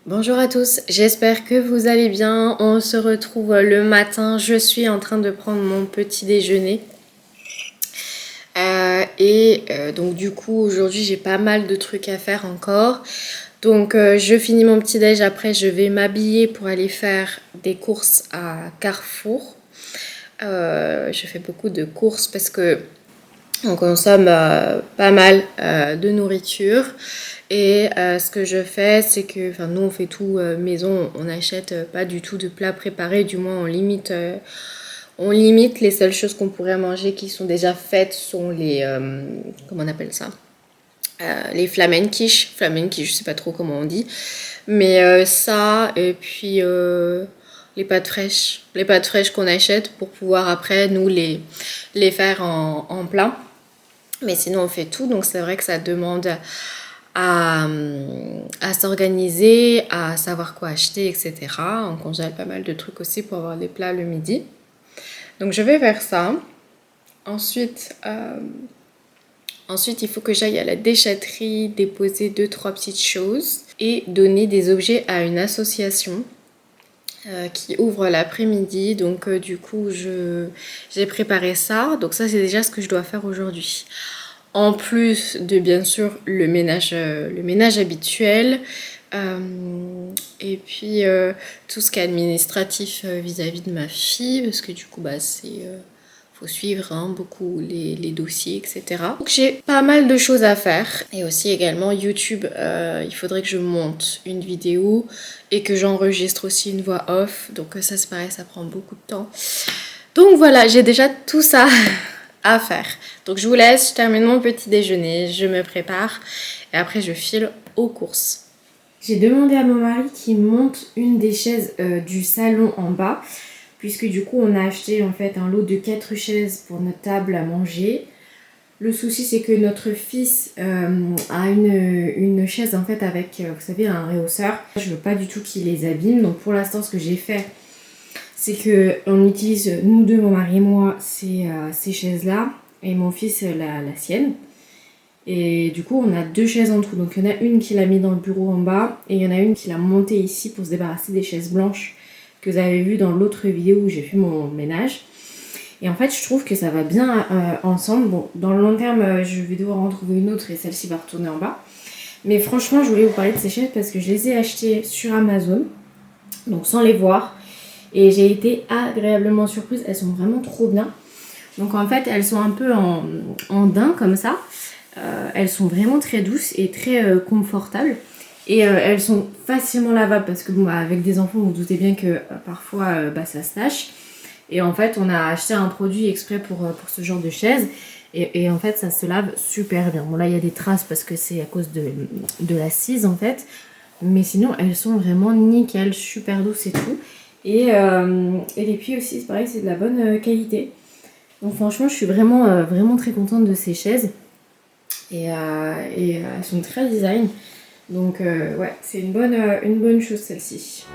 Bonjour à tous, j'espère que vous allez bien. On se retrouve le matin. Je suis en train de prendre mon petit déjeuner. Donc du coup aujourd'hui j'ai pas mal de trucs à faire encore. Donc je finis mon petit déj, après je vais m'habiller pour aller faire des courses à Carrefour. Je fais beaucoup de courses parce que on consomme pas mal de nourriture. Et ce que je fais, c'est que, enfin, nous on fait tout maison, on n'achète pas du tout de plats préparés, du moins on limite les seules choses qu'on pourrait manger qui sont déjà faites sont les, comment on appelle ça, les flamenquiches, je sais pas trop comment on dit, mais ça et puis les pâtes fraîches qu'on achète pour pouvoir après nous les faire en plat. Mais sinon on fait tout, donc c'est vrai que ça demande à, à s'organiser, à savoir quoi acheter, etc. On congèle pas mal de trucs aussi pour avoir des plats le midi. Donc je vais faire ça. Ensuite, il faut que j'aille à la déchetterie, déposer 2-3 petites choses et donner des objets à une association qui ouvre l'après-midi. Donc du coup, j'ai préparé ça. Donc ça, c'est déjà ce que je dois faire aujourd'hui. En plus de bien sûr le ménage habituel, et puis tout ce qui est administratif vis-à-vis de ma fille, parce que du coup faut suivre beaucoup les dossiers, etc. Donc j'ai pas mal de choses à faire. Et aussi également YouTube, il faudrait que je monte une vidéo et que j'enregistre aussi une voix off. Donc ça c'est pareil, ça prend beaucoup de temps. Donc voilà, j'ai déjà tout ça à faire. Donc je vous laisse, je termine mon petit déjeuner, je me prépare et après je file aux courses. J'ai demandé à mon mari qu'il monte une des chaises du salon en bas, puisque du coup on a acheté en fait un lot de 4 chaises pour notre table à manger. Le souci c'est que notre fils a une chaise en fait avec, vous savez, un réhausseur. Je veux pas du tout qu'il les abîme, donc pour l'instant ce que j'ai fait, c'est que on utilise, nous deux, mon mari et moi, ces chaises-là, et mon fils la sienne. Et du coup, on a 2 chaises en tout. Donc il y en a une qu'il a mis dans le bureau en bas, et il y en a une qu'il a montée ici pour se débarrasser des chaises blanches que vous avez vues dans l'autre vidéo où j'ai fait mon ménage. Et en fait, je trouve que ça va bien ensemble. Bon, dans le long terme, je vais devoir en trouver une autre et celle-ci va retourner en bas. Mais franchement, je voulais vous parler de ces chaises parce que je les ai achetées sur Amazon, donc sans les voir. Et j'ai été agréablement surprise, elles sont vraiment trop bien. Donc en fait, elles sont un peu en daim comme ça. Elles sont vraiment très douces et très confortables. Et elles sont facilement lavables parce que bon, avec des enfants, vous vous doutez bien que parfois ça se tâche. Et en fait, on a acheté un produit exprès pour ce genre de chaise. Et en fait, ça se lave super bien. Bon, là, il y a des traces parce que c'est à cause de l'assise en fait. Mais sinon, elles sont vraiment nickel, super douces et tout. Et les pieds aussi, c'est pareil, c'est de la bonne qualité. Donc franchement, je suis vraiment très contente de ces chaises. Et elles sont très design. Donc ouais, c'est une bonne chose celle-ci.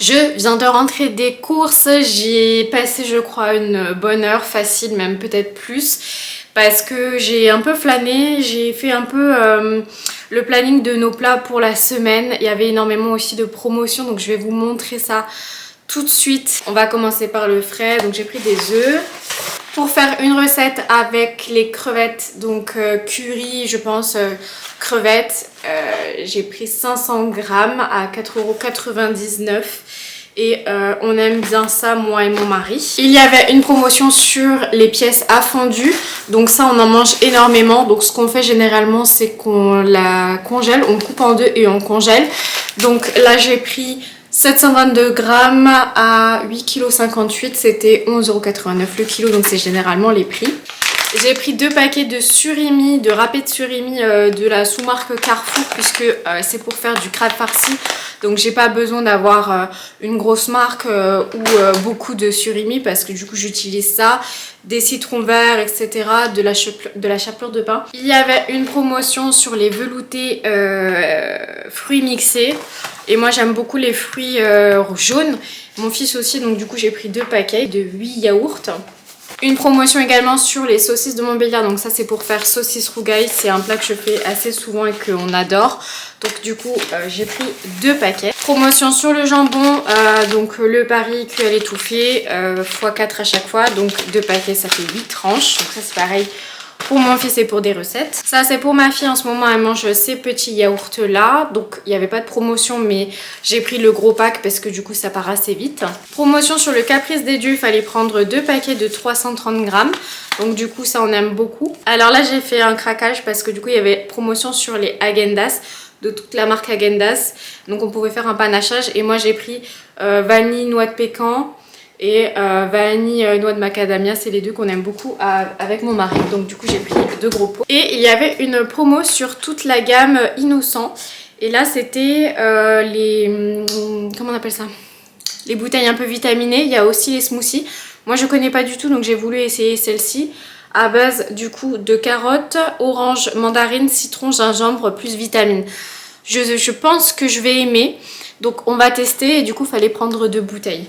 Je viens de rentrer des courses, j'ai passé je crois une bonne heure, facile même peut-être plus, parce que j'ai un peu flâné, j'ai fait un peu le planning de nos plats pour la semaine. Il y avait énormément aussi de promotions, donc je vais vous montrer ça tout de suite. On va commencer par le frais, donc j'ai pris des œufs. Pour faire une recette avec les crevettes, donc curry, je pense, crevettes, j'ai pris 500 grammes à 4,99 € et on aime bien ça, moi et mon mari. Il y avait une promotion sur les pièces à fondu, donc ça on en mange énormément. Donc ce qu'on fait généralement, c'est qu'on la congèle, on coupe en deux et on congèle. Donc là j'ai pris 722 grammes à 8,58 kg, c'était 11,89 € le kilo, donc c'est généralement les prix. J'ai pris 2 paquets de surimi, de râpé de surimi de la sous-marque Carrefour, puisque c'est pour faire du crabe farci. Donc j'ai pas besoin d'avoir une grosse marque ou beaucoup de surimi parce que du coup j'utilise ça, des citrons verts, etc. De la chapelure de pain. Il y avait une promotion sur les veloutés fruits mixés. Et moi j'aime beaucoup les fruits jaunes. Mon fils aussi, donc du coup j'ai pris 2 paquets de 8 yaourts. Une promotion également sur les saucisses de Montbéliard, donc ça c'est pour faire saucisse rougail, c'est un plat que je fais assez souvent et qu'on adore. Donc du coup j'ai pris 2 paquets. Promotion sur le jambon, donc le Paris cuit à l'étouffée, x4 à chaque fois, donc 2 paquets ça fait 8 tranches, donc ça c'est pareil pour mon fils et pour des recettes. Ça c'est pour ma fille, en ce moment elle mange ces petits yaourts là, donc il n'y avait pas de promotion mais j'ai pris le gros pack parce que du coup ça part assez vite. Promotion sur le Caprice des Dieux, il fallait prendre 2 paquets de 330 grammes, donc du coup ça on aime beaucoup. Alors là j'ai fait un craquage parce que du coup il y avait promotion sur les Häagen-Dazs de toute la marque Häagen-Dazs, donc on pouvait faire un panachage et moi j'ai pris vanille, noix de pécan et vanille, noix de macadamia, c'est les deux qu'on aime beaucoup avec mon mari, donc du coup j'ai pris 2 gros pots. Et il y avait une promo sur toute la gamme Innocent, et là c'était les, comment on appelle ça, les bouteilles un peu vitaminées. Il y a aussi les smoothies, moi je connais pas du tout donc j'ai voulu essayer celle-ci à base du coup de carottes, orange, mandarine, citron, gingembre plus vitamines. Je pense que je vais aimer, donc on va tester et du coup il fallait prendre 2 bouteilles.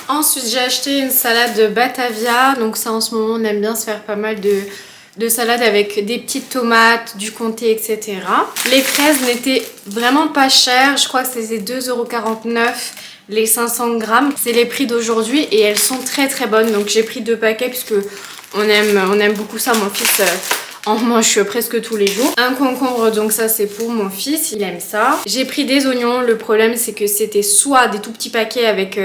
Ensuite j'ai acheté une salade Batavia, donc ça en ce moment on aime bien se faire pas mal de salades avec des petites tomates, du comté, etc. Les fraises n'étaient vraiment pas chères, je crois que c'était 2,49 € les 500 grammes. C'est les prix d'aujourd'hui et elles sont très très bonnes, donc j'ai pris 2 paquets puisque on aime beaucoup ça, mon fils en mange presque tous les jours. Un concombre, donc ça c'est pour mon fils, il aime ça. J'ai pris des oignons, le problème c'est que c'était soit des tout petits paquets avec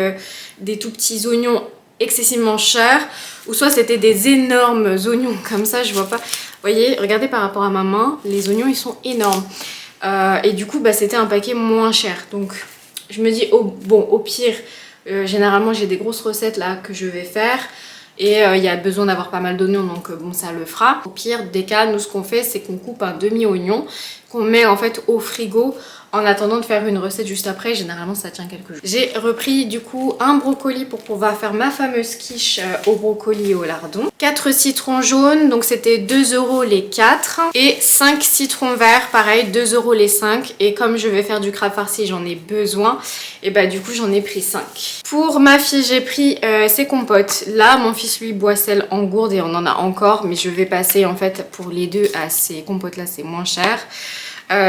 des tout petits oignons excessivement chers, ou soit c'était des énormes oignons comme ça, je vois pas. Vous voyez, regardez par rapport à ma main, les oignons ils sont énormes. Et du coup bah, c'était un paquet moins cher, donc je me dis au pire, généralement j'ai des grosses recettes là que je vais faire. Et il y a besoin d'avoir pas mal d'oignons, donc bon ça le fera. Au pire des cas, nous ce qu'on fait c'est qu'on coupe un demi-oignon qu'on met en fait au frigo en attendant de faire une recette juste après. Généralement ça tient quelques jours. J'ai repris du coup un brocoli pour pouvoir faire ma fameuse quiche au brocoli et au lardon. 4 citrons jaunes, donc c'était 2 € les 4. Et 5 citrons verts, pareil 2 € les 5. Et comme je vais faire du crabe farci, j'en ai besoin. Et bah du coup j'en ai pris 5. Pour ma fille j'ai pris ses compotes. Là mon fils lui boit celle en gourde et on en a encore. Mais je vais passer en fait pour les deux à ces compotes là, c'est moins cher.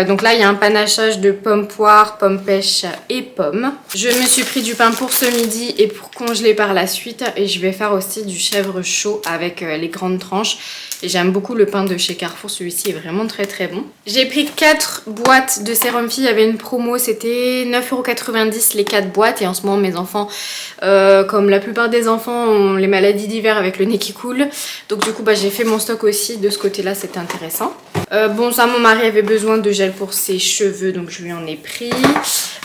Donc là il y a un panachage de pommes poires, pommes pêche et pommes. Je me suis pris du pain pour ce midi et pour congeler par la suite. Et je vais faire aussi du chèvre chaud avec les grandes tranches. Et j'aime beaucoup le pain de chez Carrefour, celui-ci est vraiment très très bon. J'ai pris 4 boîtes de sérum fille, il y avait une promo, c'était 9,90 € les 4 boîtes. Et en ce moment mes enfants, comme la plupart des enfants, ont les maladies d'hiver avec le nez qui coule. Donc du coup bah, j'ai fait mon stock aussi de ce côté-là, c'était intéressant. Bon ça mon mari avait besoin de gel pour ses cheveux donc je lui en ai pris.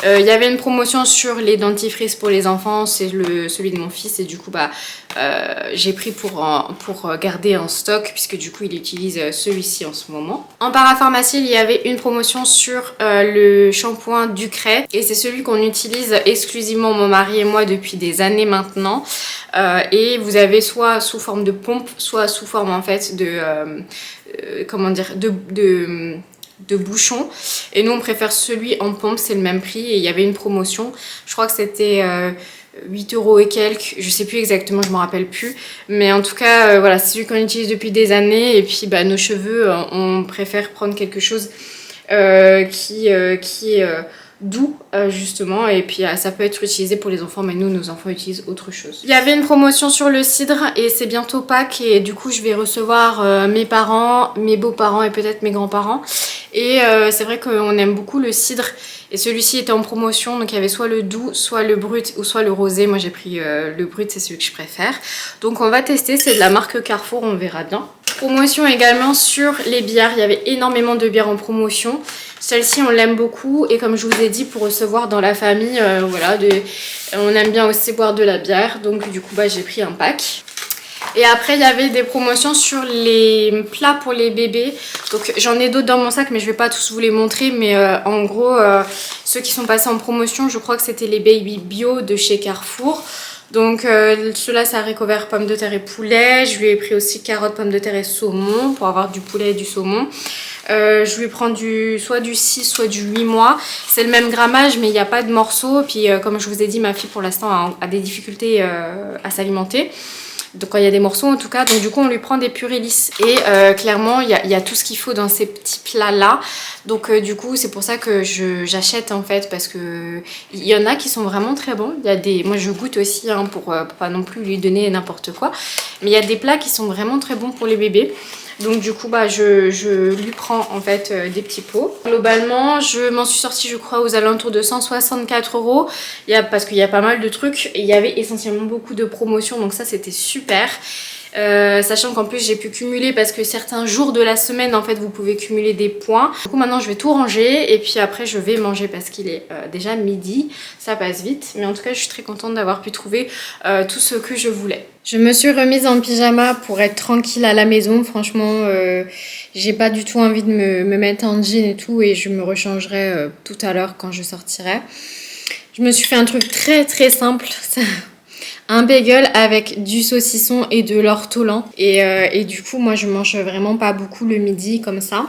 Il y avait une promotion sur les dentifrices pour les enfants, c'est celui de mon fils et du coup bah j'ai pris pour garder en stock puisque du coup il utilise celui-ci en ce moment. En parapharmacie il y avait une promotion sur le shampoing Ducret et c'est celui qu'on utilise exclusivement mon mari et moi depuis des années maintenant. Et vous avez soit sous forme de pompe, soit sous forme en fait de comment dire, de bouchon. Et nous on préfère celui en pompe, c'est le même prix et il y avait une promotion. Je crois que c'était 8 € et quelques, je sais plus exactement, je m'en rappelle plus. Mais en tout cas, voilà, c'est celui qu'on utilise depuis des années. Et puis bah, nos cheveux, on préfère prendre quelque chose qui est doux justement, et puis ça peut être utilisé pour les enfants mais nous nos enfants utilisent autre chose. Il y avait une promotion sur le cidre et c'est bientôt Pâques et du coup je vais recevoir mes parents, mes beaux-parents et peut-être mes grands-parents et c'est vrai qu'on aime beaucoup le cidre et celui-ci était en promotion, donc il y avait soit le doux, soit le brut ou soit le rosé. Moi j'ai pris le brut, c'est celui que je préfère, donc on va tester, c'est de la marque Carrefour, on verra bien. Promotion également sur les bières, il y avait énormément de bières en promotion. Celle-ci on l'aime beaucoup et comme je vous ai dit pour recevoir dans la famille, voilà, on aime bien aussi boire de la bière, donc du coup bah, j'ai pris un pack. Et après il y avait des promotions sur les plats pour les bébés. Donc j'en ai d'autres dans mon sac mais je vais pas tous vous les montrer. Mais en gros ceux qui sont passés en promotion, je crois que c'était les Baby Bio de chez Carrefour. Donc ceux-là c'est haricots verts, pommes de terre et poulet. Je lui ai pris aussi carottes, pommes de terre et saumon pour avoir du poulet et du saumon. Je lui prends soit du 6 soit du 8 mois. C'est le même grammage mais il n'y a pas de morceaux. Puis comme je vous ai dit, ma fille pour l'instant a des difficultés à s'alimenter. Donc quand il y a des morceaux en tout cas, donc du coup on lui prend des purées lisses. Et clairement il y a tout ce qu'il faut dans ces petits plats là. Donc du coup c'est pour ça que j'achète en fait, parce que il y en a qui sont vraiment très bons. Il y a des, moi je goûte aussi hein, pour pas non plus lui donner n'importe quoi. Mais il y a des plats qui sont vraiment très bons pour les bébés. Donc du coup bah je lui prends en fait des petits pots. Globalement je m'en suis sortie je crois aux alentours de 164 €. Parce qu'il y a pas mal de trucs et il y avait essentiellement beaucoup de promotions, donc ça c'était super. Sachant qu'en plus j'ai pu cumuler parce que certains jours de la semaine en fait vous pouvez cumuler des points. Du coup maintenant je vais tout ranger et puis après je vais manger parce qu'il est déjà midi, ça passe vite. Mais en tout cas je suis très contente d'avoir pu trouver tout ce que je voulais. Je me suis remise en pyjama pour être tranquille à la maison. Franchement j'ai pas du tout envie de me mettre en jean et tout, et je me rechangerai tout à l'heure quand je sortirai. Je me suis fait un truc très très simple. Un bagel avec du saucisson et de l'ortolan. Et du coup, moi, je mange vraiment pas beaucoup le midi comme ça.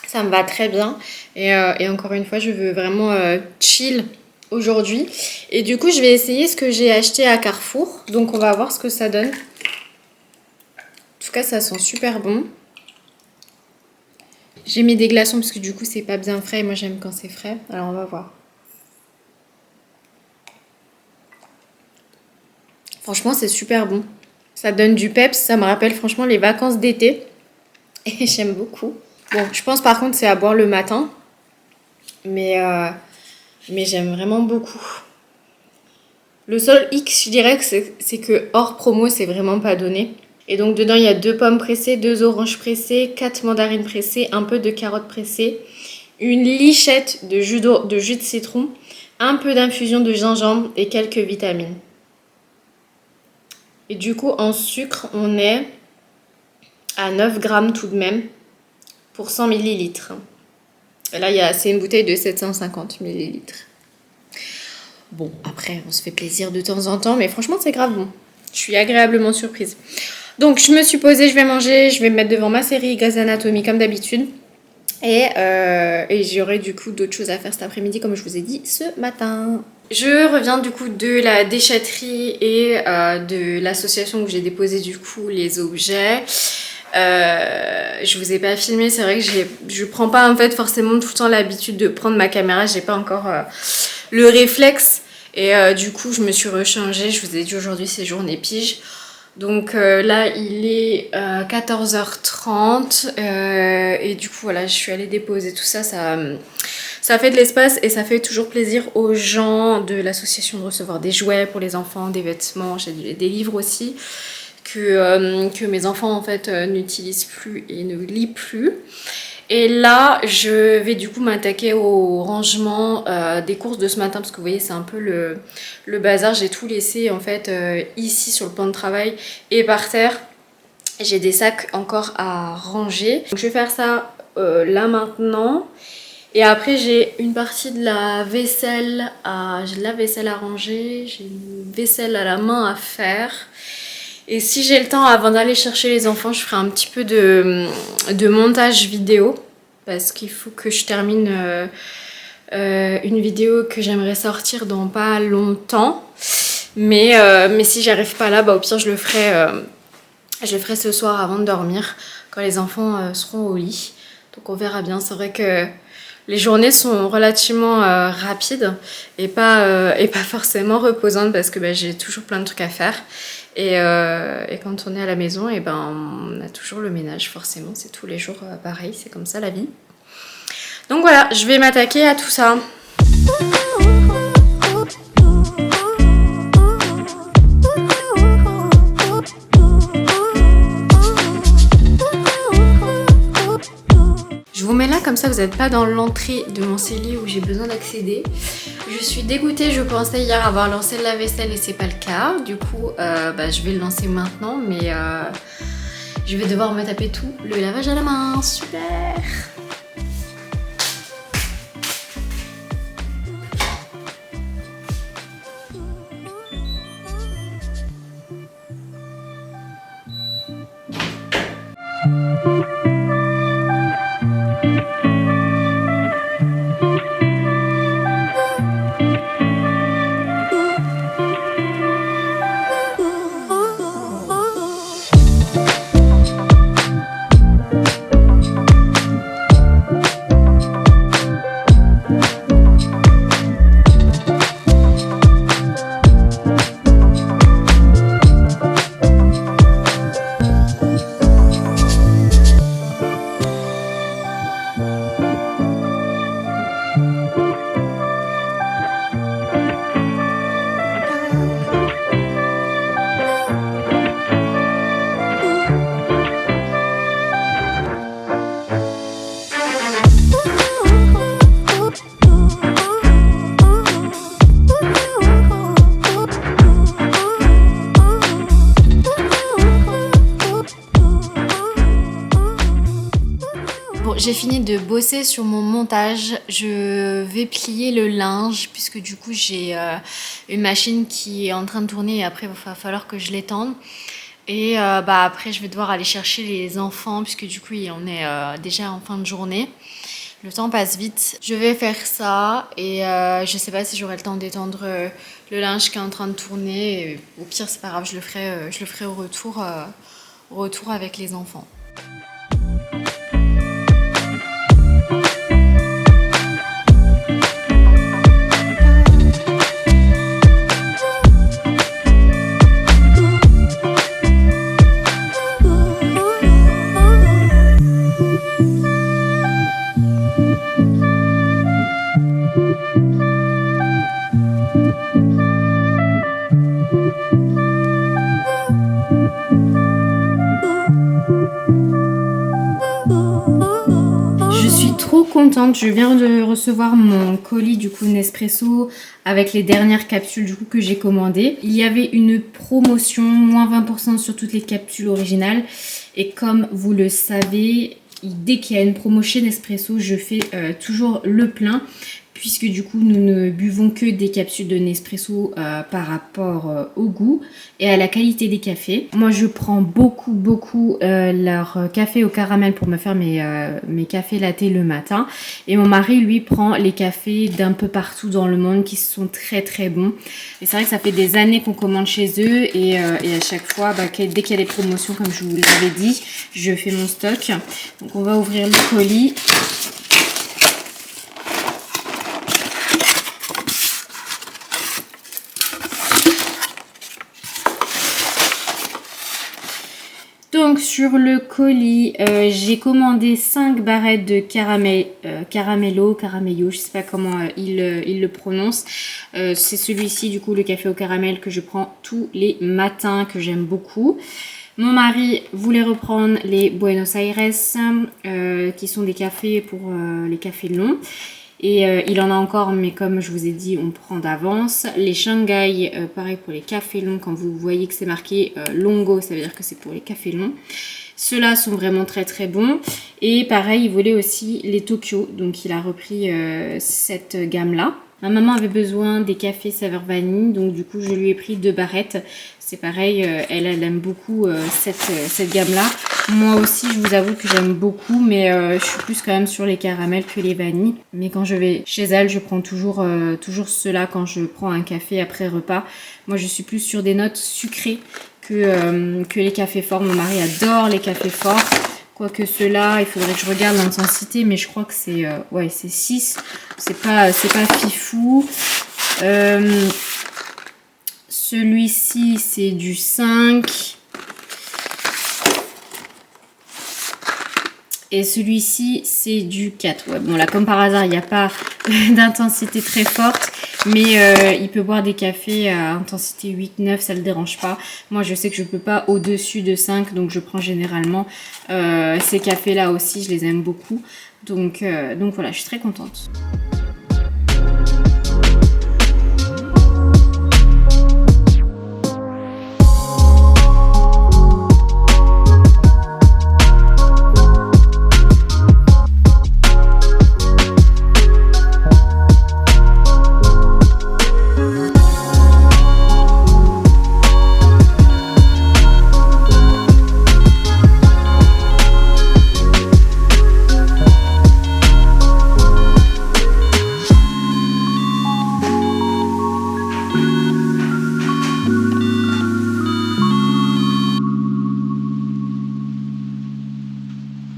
Ça me va très bien. Et encore une fois, je veux vraiment chill aujourd'hui. Et du coup, je vais essayer ce que j'ai acheté à Carrefour. Donc, on va voir ce que ça donne. En tout cas, ça sent super bon. J'ai mis des glaçons parce que du coup, c'est pas bien frais. Et moi, j'aime quand c'est frais. Alors, on va voir. Franchement, c'est super bon. Ça donne du peps, ça me rappelle franchement les vacances d'été. Et j'aime beaucoup. Bon, je pense par contre c'est à boire le matin. Mais j'aime vraiment beaucoup. Le seul X, je dirais que c'est que hors promo, c'est vraiment pas donné. Et donc dedans, il y a 2 pommes pressées, 2 oranges pressées, 4 mandarines pressées, un peu de carottes pressées, une lichette de jus de citron, un peu d'infusion de gingembre et quelques vitamines. Et du coup, en sucre, on est à 9 grammes tout de même pour 100 millilitres. Et là, c'est une bouteille de 750 millilitres. Bon, après, on se fait plaisir de temps en temps, mais franchement, c'est grave bon. Je suis agréablement surprise. Donc, je me suis posée, je vais manger, je vais me mettre devant ma série Grey's Anatomy comme d'habitude. Et j'aurai du coup d'autres choses à faire cet après-midi, comme je vous ai dit ce matin. Je reviens du coup de la déchetterie et de l'association où j'ai déposé du coup les objets. Je vous ai pas filmé, c'est vrai que je prends pas en fait forcément tout le temps l'habitude de prendre ma caméra, j'ai pas encore le réflexe. Et du coup je me suis rechangée, je vous ai dit aujourd'hui c'est journée pige. Donc là il est 14h30 et du coup voilà, je suis allée déposer tout ça, ça fait de l'espace et ça fait toujours plaisir aux gens de l'association de recevoir des jouets pour les enfants, des vêtements, j'ai des livres aussi que mes enfants en fait n'utilisent plus et ne lisent plus. Et là je vais du coup m'attaquer au rangement des courses de ce matin, parce que vous voyez c'est un peu le bazar. J'ai tout laissé en fait ici sur le plan de travail et par terre. J'ai des sacs encore à ranger. Donc je vais faire ça là maintenant. Et après j'ai une partie de la vaisselle j'ai de la vaisselle à ranger, j'ai une vaisselle à la main à faire. Et si j'ai le temps avant d'aller chercher les enfants, je ferai un petit peu de montage vidéo, parce qu'il faut que je termine une vidéo que j'aimerais sortir dans pas longtemps. Mais si j'arrive pas là, bah au pire je le ferai ce soir avant de dormir, quand les enfants seront au lit. Donc on verra bien. C'est vrai que les journées sont relativement rapides et pas forcément reposantes, parce que j'ai toujours plein de trucs à faire. Et quand on est à la maison, et on a toujours le ménage, forcément, c'est tous les jours pareil, c'est comme ça la vie. Donc voilà, je vais m'attaquer à tout ça. Je vous mets là, comme ça vous n'êtes pas dans l'entrée de mon cellier où j'ai besoin d'accéder. Je suis dégoûtée, je pensais hier avoir lancé le lave-vaisselle et c'est pas le cas. Du coup, je vais le lancer maintenant, mais je vais devoir me taper tout le lavage à la main. Super! J'ai fini de bosser sur mon montage, je vais plier le linge puisque du coup j'ai une machine qui est en train de tourner et après il va falloir que je l'étende. Et après je vais devoir aller chercher les enfants puisque du coup on est déjà en fin de journée. Le temps passe vite. Je vais faire ça et je sais pas si j'aurai le temps d'étendre le linge qui est en train de tourner. Et au pire c'est pas grave, je le ferai au retour avec les enfants. Contente, je viens de recevoir mon colis du coup Nespresso avec les dernières capsules du coup que j'ai commandées. Il y avait une promotion, moins 20% sur toutes les capsules originales et comme vous le savez, dès qu'il y a une promo chez Nespresso, je fais toujours le plein puisque du coup nous ne buvons que des capsules de Nespresso par rapport au goût et à la qualité des cafés. Moi je prends beaucoup leur café au caramel pour me faire mes cafés latte le matin et mon mari lui prend les cafés d'un peu partout dans le monde qui sont très bons. Et c'est vrai que ça fait des années qu'on commande chez eux et à chaque fois dès qu'il y a des promotions comme je vous l'avais dit, je fais mon stock. Donc on va ouvrir le colis. Donc sur le colis, j'ai commandé 5 barrettes de caramello, je sais pas comment il le prononce. C'est celui-ci du coup, le café au caramel que je prends tous les matins, que j'aime beaucoup. Mon mari voulait reprendre les Buenos Aires, qui sont des cafés pour les cafés longs. Et il en a encore, mais comme je vous ai dit, on prend d'avance. Les Shanghai, pareil pour les cafés longs. Quand vous voyez que c'est marqué longo, ça veut dire que c'est pour les cafés longs. Ceux-là sont vraiment très bons. Et pareil, il voulait aussi les Tokyo. Donc il a repris cette gamme-là. Ma maman avait besoin des cafés saveur vanille. Donc du coup, je lui ai pris 2 barrettes. C'est pareil, elle aime beaucoup cette gamme-là. Moi aussi, je vous avoue que j'aime beaucoup, mais je suis plus quand même sur les caramels que les vanilles. Mais quand je vais chez elle, je prends toujours ceux-là quand je prends un café après repas. Moi, je suis plus sur des notes sucrées que les cafés forts. Mon mari adore les cafés forts. Quoique ceux-là, il faudrait que je regarde l'intensité, mais je crois que c'est 6. C'est pas fifou. Celui-ci, c'est du 5. Et celui-ci, c'est du 4. Ouais, bon, là, comme par hasard, il n'y a pas d'intensité très forte. Mais il peut boire des cafés à intensité 8-9, ça ne le dérange pas. Moi, je sais que je ne peux pas au-dessus de 5. Donc, je prends généralement ces cafés-là aussi. Je les aime beaucoup. Donc voilà, je suis très contente.